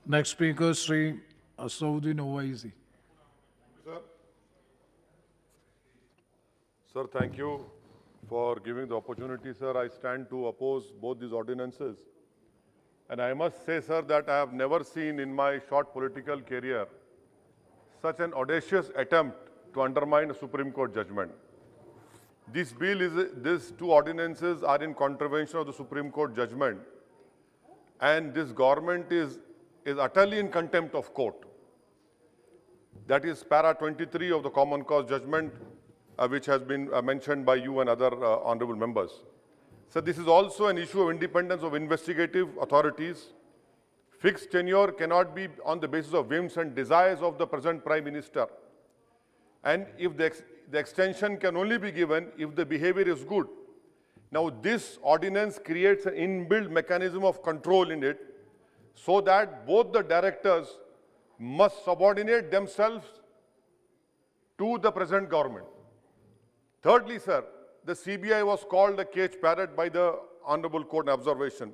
Next speaker, Sri Asauddin Owaisi. Sir. Sir, thank you for giving the opportunity, sir. I stand to oppose both these ordinances. And I must say, sir, that I have never seen in my short political career such an audacious attempt to undermine a Supreme Court judgment. These two ordinances are in contravention of the Supreme Court judgment. And this government is utterly in contempt of court. That is para 23 of the Common Cause judgment, which has been mentioned by you and other honorable members. So this is also an issue of independence of investigative authorities. Fixed tenure cannot be on the basis of whims and desires of the present Prime Minister. And if the extension can only be given if the behavior is good. Now this ordinance creates an inbuilt mechanism of control in it so that both the directors must subordinate themselves to the present government. Thirdly, sir, the CBI was called a cage parrot by the Honorable Court in observation.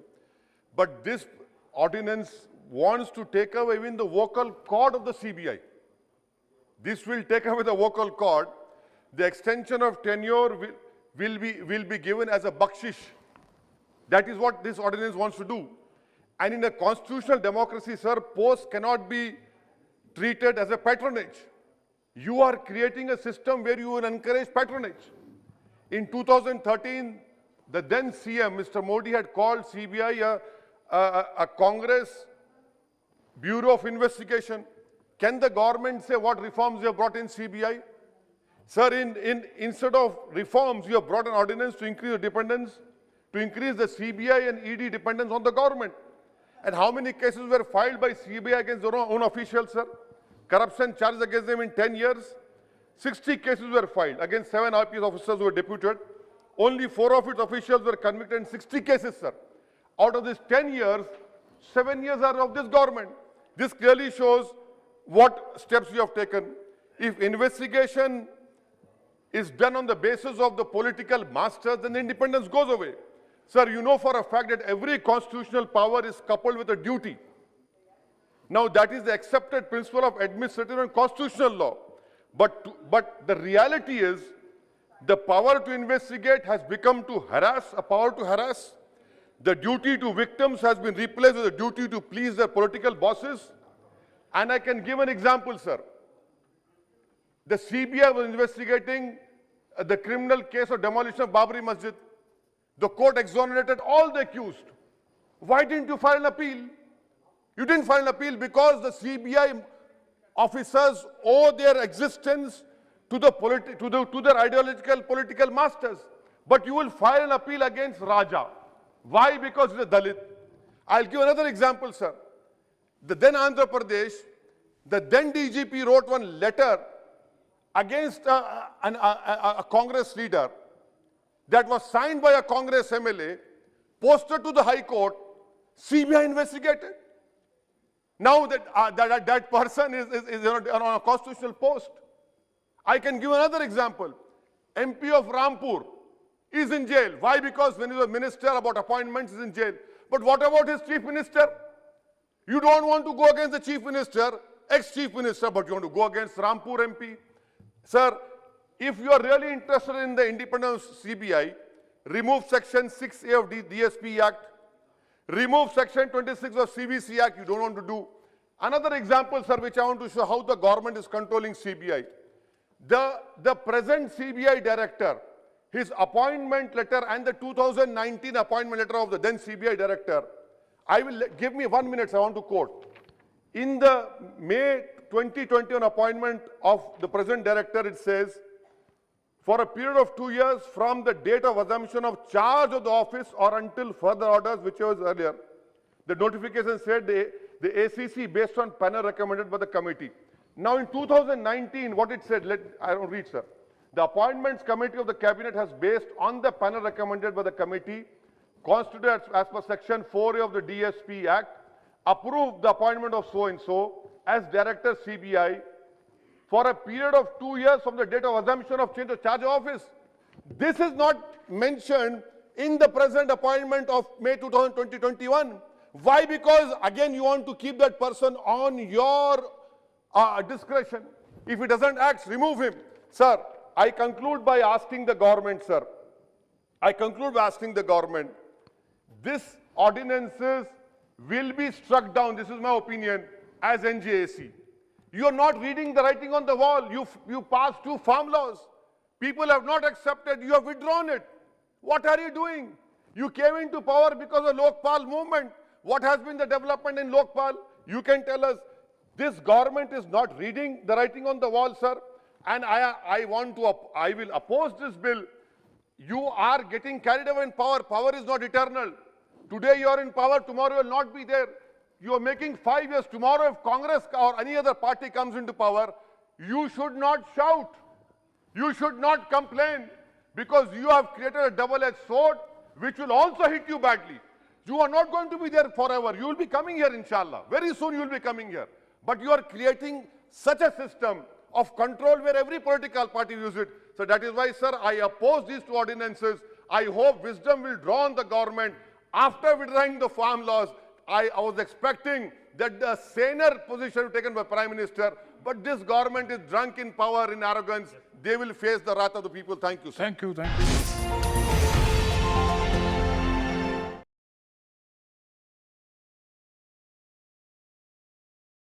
But this ordinance wants to take away even the vocal cord of the CBI. This will take away the vocal cord. The extension of tenure will be given as a bakshish. That is what this ordinance wants to do. And in a constitutional democracy, sir, posts cannot be treated as a patronage. You are creating a system where you will encourage patronage. In 2013, the then CM, Mr. Modi, had called CBI a Congress Bureau of Investigation. Can the government say what reforms you have brought in CBI? Sir, instead of reforms, you have brought an ordinance to increase the dependence, to increase the CBI and ED dependence on the government. And how many cases were filed by CBI against their own officials, sir? Corruption charges against them in 10 years. 60 cases were filed against 7 RPS officers who were deputed. Only 4 of its officials were convicted in 60 cases, sir. Out of these 10 years, 7 years are of this government. This clearly shows what steps you have taken. If investigation is done on the basis of the political masters, then the independence goes away. Sir, you know for a fact that every constitutional power is coupled with a duty. Now, that is the accepted principle of administrative and constitutional law. But the reality is, the power to investigate has become to harass, a power to harass. The duty to victims has been replaced with the duty to please their political bosses. And I can give an example, sir. The CBI was investigating the criminal case of demolition of Babri Masjid. The court exonerated all the accused. Why didn't you file an appeal? You didn't file an appeal because the CBI officers owe their existence to their ideological political masters. But you will file an appeal against Raja. Why? Because he's a Dalit. I'll give another example, sir. The then Andhra Pradesh, the then DGP wrote one letter against a Congress leader that was signed by a Congress MLA, posted to the High Court, CBI investigated. Now that person is on a constitutional post. I can give another example. MP of Rampur is in jail. Why? Because when he was minister about appointments, he's in jail. But what about his chief minister? You don't want to go against the chief minister, ex-chief minister, but you want to go against Rampur MP. Sir, if you are really interested in the independence of CBI, remove Section 6A of DSP Act, remove Section 26 of CVC Act, you don't want to do. Another example, sir, which I want to show how the government is controlling CBI. The present CBI director, his appointment letter and the 2019 appointment letter of the then CBI director, give me 1 minute, I want to quote. In the May 2021 appointment of the present director, it says, for a period of 2 years from the date of assumption of charge of the office or until further orders, which was earlier, the notification said the ACC based on panel recommended by the committee. Now in 2019, what it said, I don't read, sir. The appointments committee of the cabinet has based on the panel recommended by the committee, constituted as per section 4A of the DSP Act, approved the appointment of so-and-so as director CBI for a period of 2 years from the date of assumption of change of charge of office. This is not mentioned in the present appointment of May 2021. Why? Because again, you want to keep that person on your discretion. If he doesn't act, remove him. Sir, I conclude by asking the government, sir. I conclude by asking the government, this ordinances will be struck down, this is my opinion, as NJAC. You are not reading the writing on the wall. You passed 2 farm laws. People have not accepted, you have withdrawn it. What are you doing? You came into power because of Lokpal movement. What has been the development in Lokpal? You can tell us. This government is not reading the writing on the wall, sir. And I will oppose this bill. You are getting carried away in power. Power is not eternal. Today you are in power, tomorrow you will not be there. You are making 5 years. Tomorrow if Congress or any other party comes into power, you should not shout. You should not complain, because you have created a double-edged sword which will also hit you badly. You are not going to be there forever. You will be coming here, inshallah. Very soon you will be coming here. But you are creating such a system of control where every political party uses it. So that is why, sir, I oppose these 2 ordinances. I hope wisdom will draw on the government. After withdrawing the farm laws, I was expecting that the saner position taken by Prime Minister, but this government is drunk in power, in arrogance. They will face the wrath of the people. Thank you, sir. Thank you.